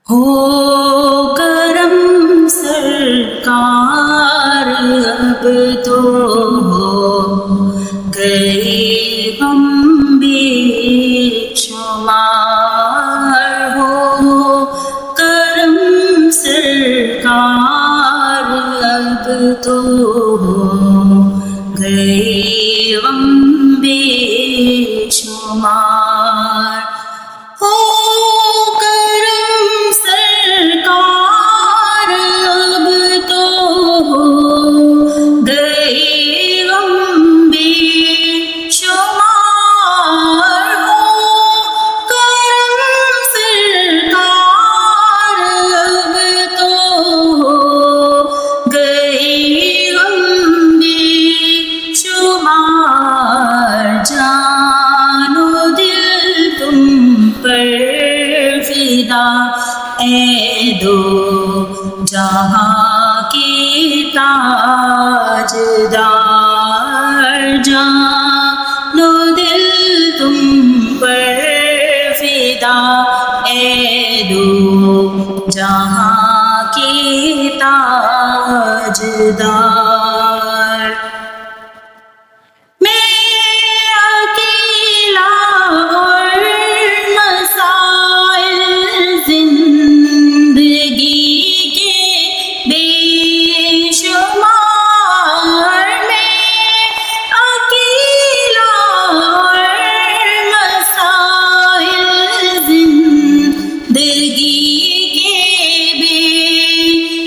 ہو کرم سرکار اب تو ہو گئے ہم بے شمار، ہو کرم سرکار اب تو ہو گئے ہم بے شمار، ہو کرم سرکار اب تو ہو گئے ہم بے شمار، ہو کرم سرکار اب تو ہو گئے ہم بے شمار، جان و دل تم پر فدا اے دو جہاں کے تاجدار، جان و دل تم پر فدا اے دو جہاں کے تاجدار، میں اکیلا اور مسائل زندگی کے بے شمار، میں اکیلا اور مسائل زندگی کے بے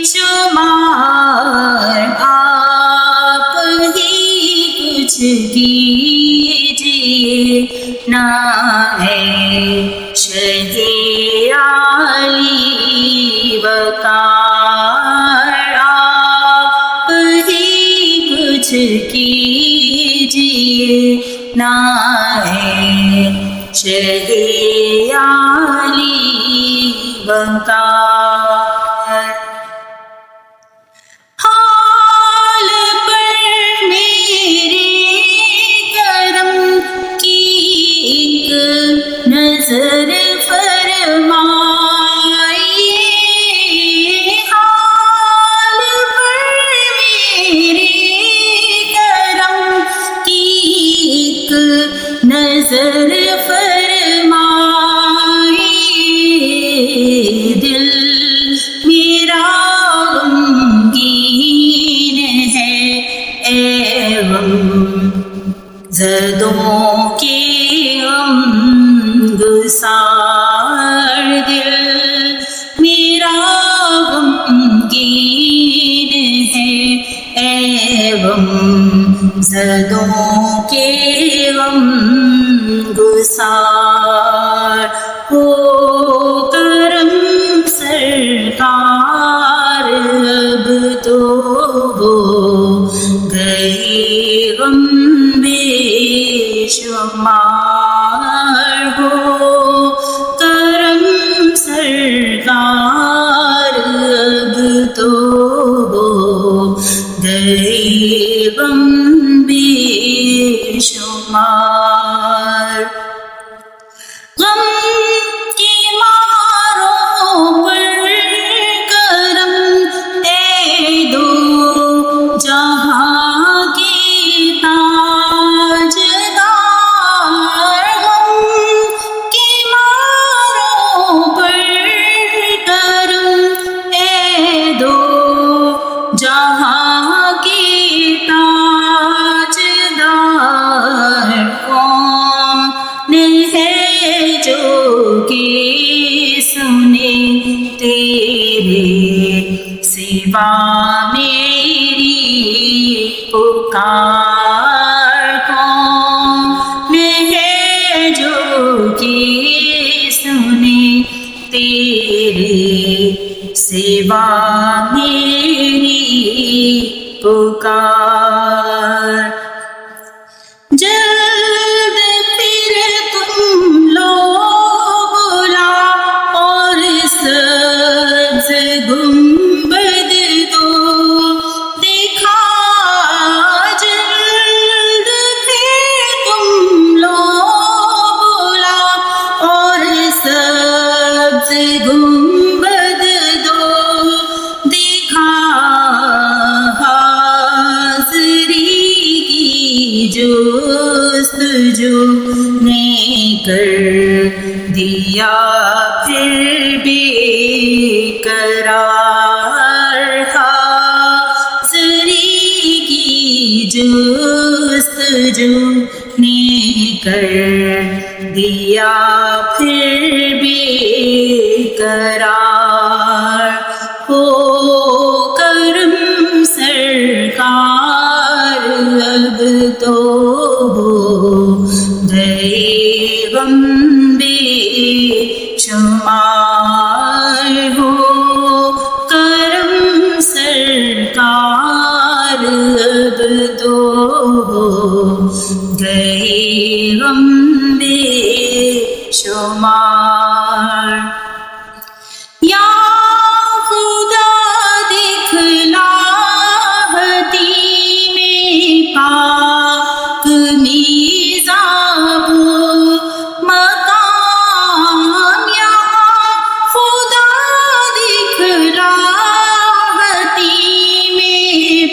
شمار، آپ ہی کچھ کیجیے نہ ہے شہ عالی وقار، آپ ہی کچھ کیجیے نہ ہے شہ عالی وقار، حال پر میرے کرم کی ایک نظر فرمائیے، حال پر میرے کرم کی ایک نظر فرمائیے، دل میرا غمگین ہے اے غم زدوں کے غم گسار، دل میرا غمگین ہے اے غم زدوں کے غم گسار، ہو کرم سرکار اب تو ہو گئے غم بے شمار، ہو کرم سرکار اب تو ہو گئے غم بے شمار، غم کی ماروں پر کرم اے دو جہاں کے تاجدار، غم کی ماروں پر کرم اے دو جہاں کے تاجدار، کون ہے جو کہ سنے تیرے سوا میری پکار، کون ہے جو کہ سنے تیرے سوا میری پکار، جلد پھر تم لو بلا اور سبز گنبد دو دکھا، جلد پھر تم لو بلا اور سبز گنبد دیا پھر بے قرار حاضری کی جستجو نے کر دیا پھر بے قرار ہو کرم سرکار اب تو ہو گئے غم بے شمار ہو کرم سرکار اب تو ہو گئے غم بے شمار یا خدا دکھلا حتیم پاک میزاب مقام یا خدا دکھلا حتیم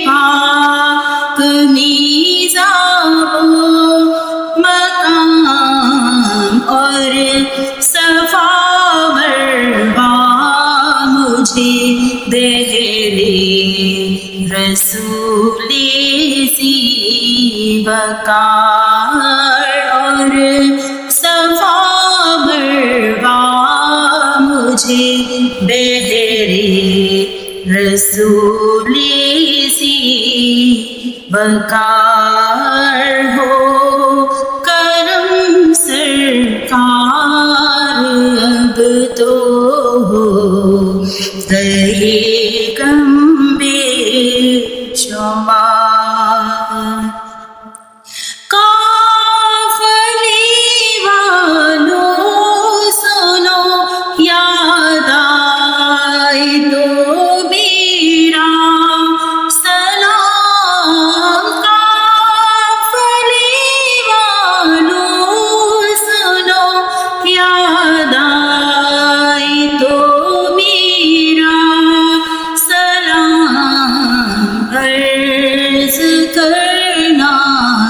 پاک میزاب مقام اور صفا مروا مجھے بہرے رسول سی وقار اور صفا مروا مجھے بہرے رسول سی وقار ہو کرم سرکار اب تو ہو گئے غم بے شمار قافلے والوں سنو یاد آئے تو میرا سلام قافلے والوں سنو یاد آئے تو میرا سلام عرض کرنا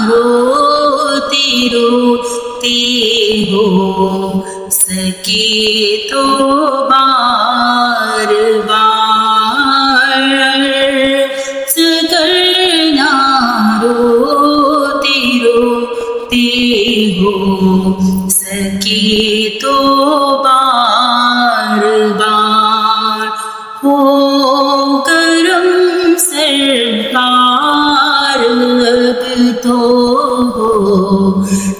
روتے روتے ہو سکے تو بار بار عرض کرنا روتے روتے ہو سکے تو بار بار ہو کرم سرکار اب تو ہو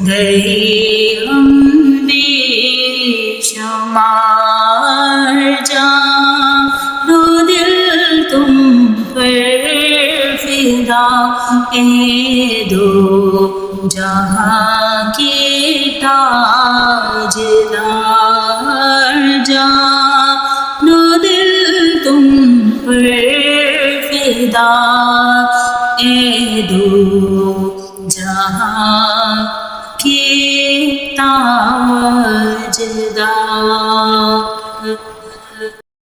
گئے ہم بے شمار جانو دل تم پر فدا دو جہاں کے تاجدار جانو دل تم پر فدا دو جہاں کے تاجدار